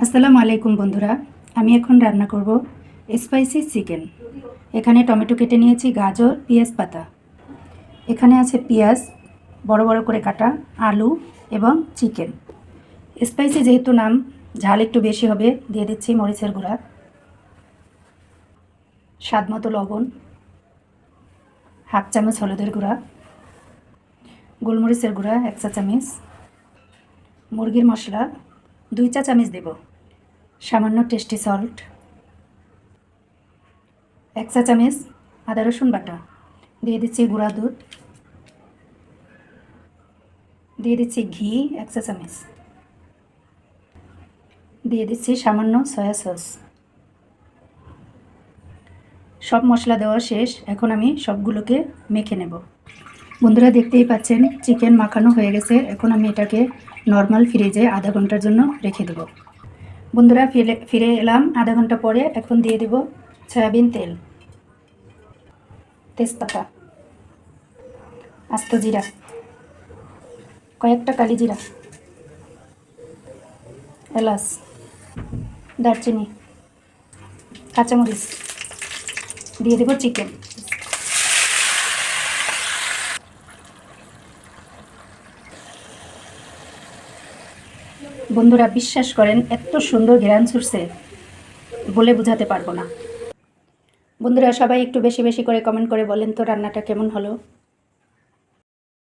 আসসালামু আলাইকুম বন্ধুরা, আমি এখন রান্না করব স্পাইসি চিকেন। এখানে টমেটো কেটে নিয়েছি, গাজর, পেঁয়াজ পাতা। এখানে আছে পেঁয়াজ বড় বড় করে কাটা, আলু এবং চিকেন। স্পাইসি যেহেতু নাম, ঝাল একটু বেশি হবে, দিয়ে দিচ্ছি মরিচের গুঁড়া, স্বাদ মতো লবণ, হাফ চামচ হলুদের গুঁড়া, গোলমরিচের গুঁড়া 1 চা চামচ, মুরগির মশলা 2 চা চামচ দেব, সামান্য টেস্টি সল্ট, 1 চা চামচ আদা রসুন বাটা, দিয়ে দিচ্ছি গুঁড়া দুধ, দিয়ে দিচ্ছি ঘি 1 চা চামচ, দিয়ে দিচ্ছি সামান্য সয়া সস। সব মশলা দেওয়া শেষ, এখন আমি সবগুলোকে মেখে নেব। বন্ধুরা দেখতেই পাচ্ছেন চিকেন মাখানো হয়ে গেছে। এখন আমি এটাকে নর্মাল ফ্রিজে আধা ঘন্টার জন্য রেখে দেব। বন্ধুরা ফিরে এলাম আধা ঘন্টা পরে। এখন দিয়ে দেব সয়াবিন তেল, তেজপাতা, আস্ত জিরা, কয়েকটা কালি জিরা, এলাচ, দারচিনি, কাঁচামরিচ, দিয়ে দেব চিকেন। বন্ধুরা বিশ্বাস করেন, এত সুন্দর ঘ্রাণ ছুটছে, বলে বোঝাতে পারবো না। বন্ধুরা সবাই একটু বেশি বেশি করে কমেন্ট করে বলেন তো রান্নাটা কেমন হলো।